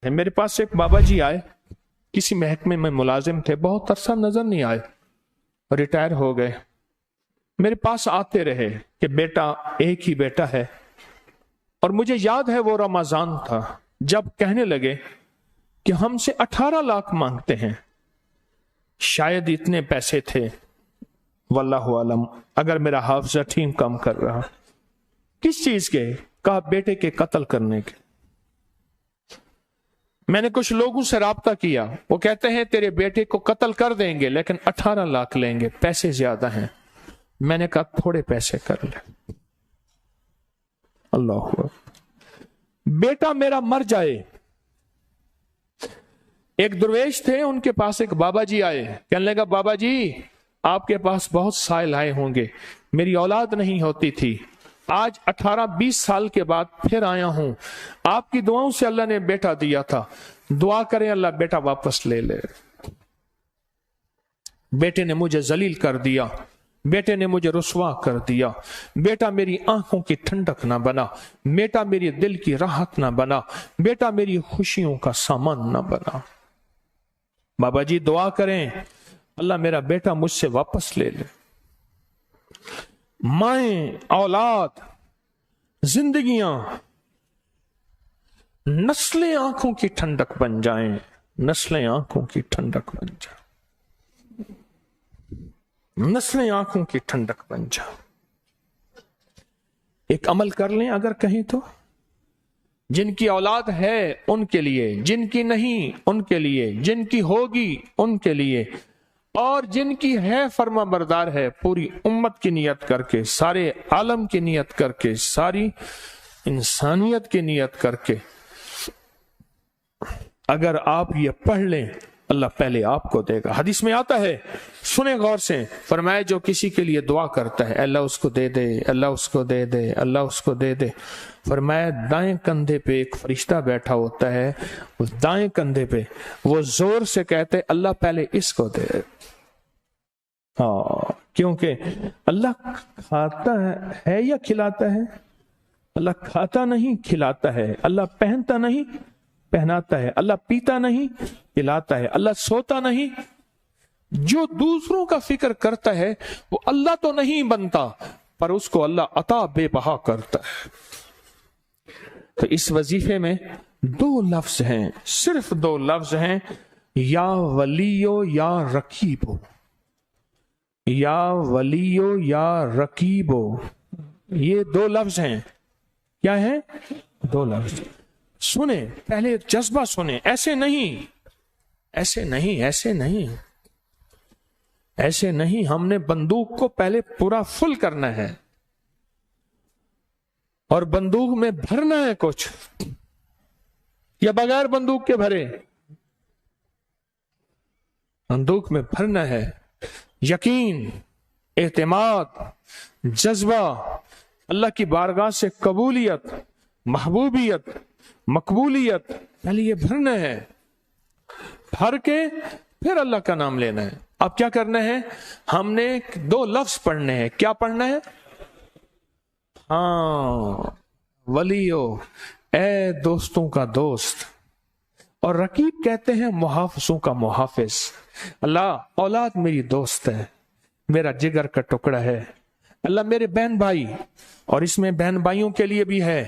मेरे पास एक बाबा जी आए, किसी महकमे में मुलाजिम थे, बहुत अरसा नजर नहीं आए, रिटायर हो गए। मेरे पास आते रहे कि बेटा, एक ही बेटा है। और मुझे याद है वो रमजान था जब कहने लगे कि हमसे 18 लाख मांगते हैं। शायद इतने पैसे थे, वल्लाहु आलम, अगर मेरा हाफिजा ठीक काम कर रहा। किस चीज के? कहा बेटे के कत्ल करने के। मैंने कुछ लोगों से राब्ता किया, वो कहते हैं तेरे बेटे को कत्ल कर देंगे लेकिन 18 लाख लेंगे, पैसे ज्यादा हैं। मैंने कहा थोड़े पैसे कर ले। अल्लाह, बेटा मेरा मर जाए। एक दरवेश थे, उनके पास एक बाबा जी आए, कहने लगा बाबा जी आपके पास बहुत साइल आए होंगे, मेरी औलाद नहीं होती थी, आज 18-20 साल के बाद फिर आया हूं, आपकी दुआओं से अल्लाह ने बेटा दिया था, दुआ करें अल्लाह बेटा वापस ले ले। बेटे ने मुझे जलील कर दिया, बेटे ने मुझे रुसवा कर दिया, बेटा मेरी आंखों की ठंडक ना बना, बेटा मेरी दिल की राहत ना बना, बेटा मेरी खुशियों का सामान ना बना। बाबा जी दुआ करें अल्लाह मेरा बेटा मुझसे वापस ले ले। माएं, औलाद, जिंदगियां, नस्लें आंखों की ठंडक बन जाएं, नस्लें आंखों की ठंडक बन जाएं, नस्लें आंखों की ठंडक बन जाएं। एक अमल कर लें अगर कहीं तो, जिनकी औलाद है उनके लिए, जिनकी नहीं उनके लिए, जिनकी होगी उनके लिए, और जिनकी है फर्मा बरदार है, पूरी उम्मत की नियत करके, सारे आलम की नियत करके, सारी इंसानियत की नियत करके अगर आप ये पढ़ लें, अल्लाह पहले आपको देगा। हदीस में आता है, सुने गौर से, फरमाया जो किसी के लिए दुआ करता है अल्लाह उसको दे दे, अल्लाह उसको दे दे, अल्लाह उसको दे दे। फरमाया दाएं कंधे पे एक फरिश्ता बैठा होता है, उस दाएं कंधे पे वो जोर से कहते अल्लाह पहले इसको दे। हाँ, क्योंकि अल्लाह खाता है या खिलाता है? अल्लाह खाता नहीं खिलाता है, अल्लाह पहनता नहीं पहनाता है, अल्लाह पीता नहीं पिलाता है, अल्लाह सोता नहीं। जो दूसरों का फिक्र करता है वो अल्लाह तो नहीं बनता, पर उसको अल्लाह अता बेबहा करता है। तो इस वजीफे में 2 लफ्ज हैं, सिर्फ 2 लफ्ज हैं, या वलियो या रकीबो, या वलियो या रकीबो। ये 2 लफ्ज हैं। क्या है? 2 लफ्ज। सुने, पहले जज्बा सुने, ऐसे नहीं, ऐसे नहीं, ऐसे नहीं, ऐसे नहीं। हमने बंदूक को पहले पूरा फुल करना है और बंदूक में भरना है कुछ, या बगैर बंदूक के भरे? बंदूक में भरना है यकीन, एतमाद, जज्बा, अल्लाह की बारगाह से कबूलियत, महबूबियत, मकबूलियत, पहले ये भरना है। भर के फिर अल्लाह का नाम लेना है। अब क्या करना है? हमने 2 लफ्ज पढ़ने हैं। क्या पढ़ना है? हाँ, वलियो, ए दोस्तों का दोस्त, और रकीब कहते हैं मुहाफिजों का मुहाफिज। अल्लाह औलाद मेरी दोस्त है, मेरा जिगर का टुकड़ा है। अल्लाह मेरे बहन भाई, और इसमें बहन भाइयों के लिए भी है,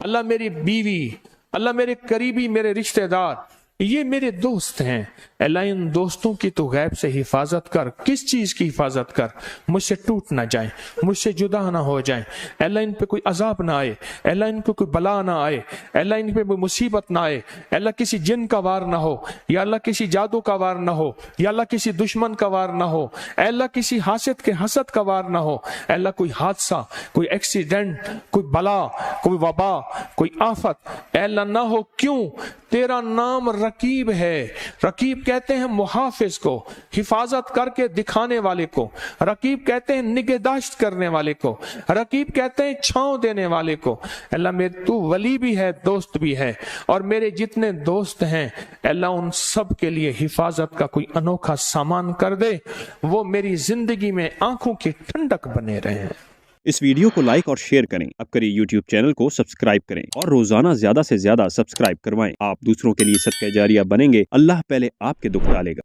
अल्लाह मेरी बीवी, अल्लाह मेरे करीबी, मेरे रिश्तेदार, ये मेरे दोस्त हैं। अल्लाह इन दोस्तों की तो गैब से हिफाजत कर। किस चीज की हिफाजत कर? मुझसे टूट ना जाए, मुझसे जुदा ना हो जाए, अल्लाह इन पे कोई अजाब ना आए, अल्लाह इन पे कोई बला ना आए, अल्लाह इन पे कोई मुसीबत ना आए, अल्लाह किसी जिन का वार ना हो, या अल्लाह किसी जादू का वार ना हो, या अल्लाह किसी दुश्मन का वार ना हो, अल्लाह किसी हासिद के हसद का वार ना हो, अल्लाह कोई हादसा, कोई एक्सीडेंट, कोई बला, कोई वबा, कोई आफत अल्लाह ना हो। क्यों? तेरा नाम रकीब है। रकीब कहते हैं मुहाफिज को, हिफाजत करके दिखाने वाले को। रकीब कहते हैं निगहदाश्त करने वाले को। रकीब कहते हैं छांव देने वाले को। अल्लाह मेरे तू वली भी है, दोस्त भी है, और मेरे जितने दोस्त हैं अल्लाह उन सब के लिए हिफाजत का कोई अनोखा सामान कर दे, वो मेरी जिंदगी में आंखों की ठंडक बने रहे हैं। اس ویڈیو کو لائک اور شیئر کریں. اب کریں YouTube چینل کو سبسکرائب کریں اور روزانہ زیادہ سے زیادہ سبسکرائب کروائیں. آپ دوسروں کے لیے صدقہ جاریہ بنیں گے. اللہ پہلے آپ کے دکھ ٹالے گا.